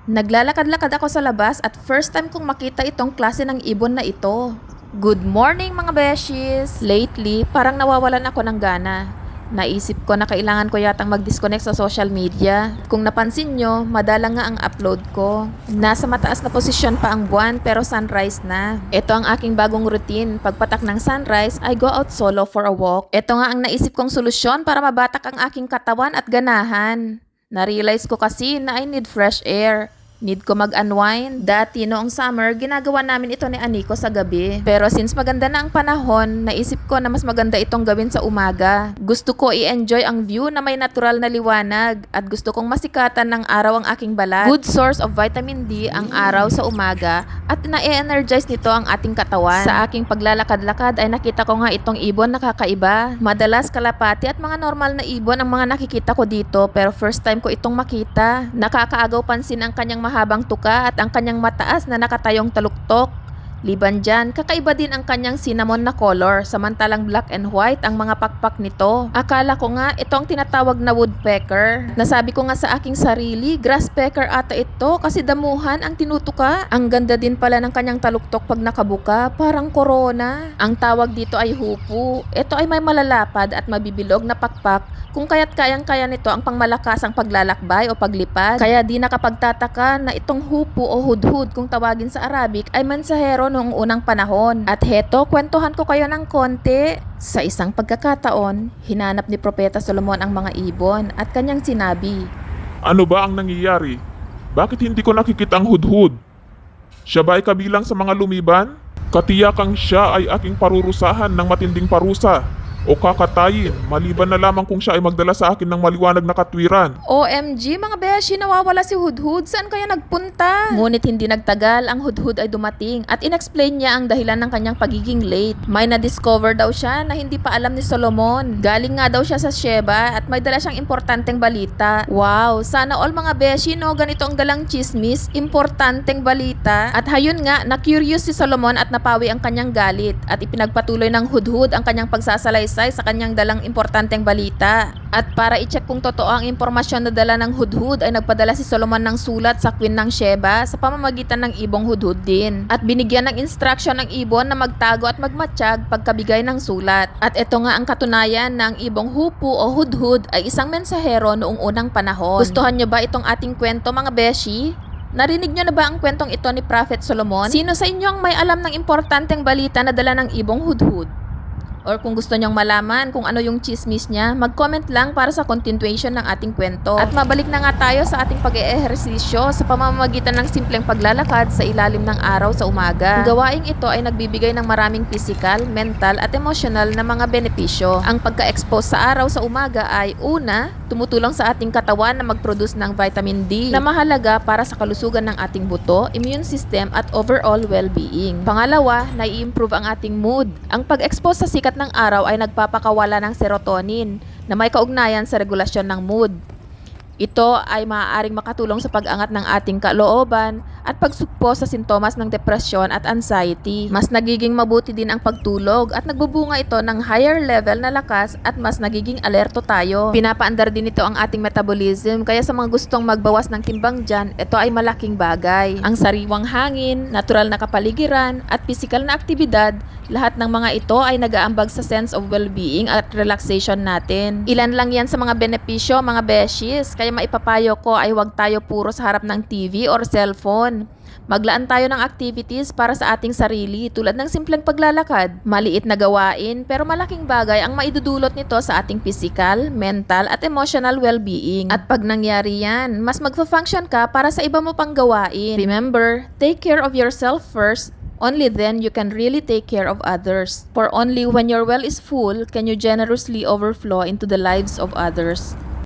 Naglalakad-lakad ako sa labas at first time kong makita itong klase ng ibon na ito. Good morning mga beshies! Lately, parang nawawalan ako ng gana. Naisip ko na kailangan ko yatang mag-disconnect sa social media. Kung napansin nyo, madalang nga ang upload ko. Nasa mataas na posisyon pa ang buwan pero sunrise na. Ito ang aking bagong routine. Pagpatak ng sunrise, I go out solo for a walk. Ito nga ang naisip kong solusyon para mabatak ang aking katawan at ganahan. Na-realize ko kasi na I need fresh air. Need ko mag-unwind. Dati noong summer, ginagawa namin ito ni Aniko sa gabi. Pero since maganda na ang panahon, naisip ko na mas maganda itong gawin sa umaga. Gusto ko i-enjoy ang view na may natural na liwanag at gusto kong masikatan ng araw ang aking balat. Good source of vitamin D ang araw sa umaga at na-energize nito ang ating katawan. Sa aking paglalakad-lakad ay nakita ko nga itong ibon na kakaiba. Madalas kalapati at mga normal na ibon ang mga nakikita ko dito pero first time ko itong makita. Nakakaagaw pansin ang kanyang mahabang tuka at ang kanyang mataas na nakatayong taluktok. Liban dyan, kakaiba din ang kanyang cinnamon na color, samantalang black and white ang mga pakpak nito. Akala ko nga ito ang tinatawag na woodpecker. Nasabi ko nga sa aking sarili, grasspecker ata ito kasi damuhan ang tinutuka. Ang ganda din pala ng kanyang taluktok pag nakabuka, parang corona. Ang tawag dito ay hupu. Ito ay may malalapad at mabibilog na pakpak kung kaya't kayang-kaya nito ang pangmalakasang paglalakbay o paglipad. Kaya di nakapagtataka na itong hupu o hudhud kung tawagin sa Arabic ay mensahero noong unang panahon. At heto, kwentuhan ko kayo ng konti. Sa isang pagkakataon, hinanap ni Propeta Solomon ang mga ibon at kanyang sinabi, Ano ba ang nangyayari? Bakit hindi ko nakikita ang hudhud? Siya ba ay kabilang sa mga lumiban? Katiyakang siya ay aking parurusahan ng matinding parusa o kakatayin maliban na lamang kung siya ay magdala sa akin ng maliwanag na katwiran. OMG mga beshi, nawawala si Hudhud. Saan kaya nagpunta? Ngunit hindi nagtagal, ang Hudhud ay dumating at inexplain niya ang dahilan ng kanyang pagiging late. May na-discover daw siya na hindi pa alam ni Solomon. Galing nga daw siya sa Sheba at may dala siyang importanteng balita. Wow, sana all mga beshi no, ganito ang dalang chismis, importanteng balita. At hayun nga, na-curious si Solomon at napawi ang kanyang galit at ipinagpatuloy ng Hudhud ang kanyang pagsasalaysay sa kanyang dalang importanteng balita. At para i-check kung totoo ang impormasyon na dala ng Hudhud ay nagpadala si Solomon ng sulat sa Queen ng Sheba sa pamamagitan ng ibong Hudhud din. At binigyan ng instruction ng ibon na magtago at magmatsyag pagkabigay ng sulat. At ito nga ang katunayan na ang ibong hupu o Hudhud ay isang mensahero noong unang panahon. Gustuhan nyo ba itong ating kwento mga beshi? Narinig nyo na ba ang kwentong ito ni Prophet Solomon? Sino sa inyo ang may alam ng importanteng balita na dala ng ibong Hudhud? Or kung gusto nyong malaman kung ano yung chismis niya, mag-comment lang para sa continuation ng ating kwento. At mabalik na nga tayo sa ating pag-eehersisyo sa pamamagitan ng simpleng paglalakad sa ilalim ng araw sa umaga. Ang gawaing ito ay nagbibigay ng maraming physical, mental at emotional na mga benepisyo. Ang pagka-expose sa araw sa umaga ay una, tumutulong sa ating katawan na mag-produce ng vitamin D na mahalaga para sa kalusugan ng ating buto, immune system at overall well-being. Pangalawa, nai-improve ang ating mood. Ang pag-expose sa sikat ng araw ay nagpapakawala ng serotonin na may kaugnayan sa regulasyon ng mood. Ito ay maaaring makatulong sa pag-angat ng ating kalooban at pagsugpo sa sintomas ng depresyon at anxiety. Mas nagiging mabuti din ang pagtulog at nagbubunga ito ng higher level na lakas at mas nagiging alerto tayo. Pinapaandar din ito ang ating metabolism kaya sa mga gustong magbawas ng timbang dyan, ito ay malaking bagay. Ang sariwang hangin, natural na kapaligiran at physical na aktibidad, lahat ng mga ito ay nag-aambag sa sense of well-being at relaxation natin. Ilan lang yan sa mga benepisyo mga beshies, kaya maipapayo ko ay huwag tayo puro sa harap ng TV or cellphone. Maglaan tayo ng activities para sa ating sarili tulad ng simpleng paglalakad. Maliit na gawain pero malaking bagay ang maidudulot nito sa ating physical, mental at emotional well-being. At pag nangyari yan, mas magfa-function ka para sa iba mo pang gawain. Remember, take care of yourself first. Only then you can really take care of others. For only when your well is full can you generously overflow into the lives of others.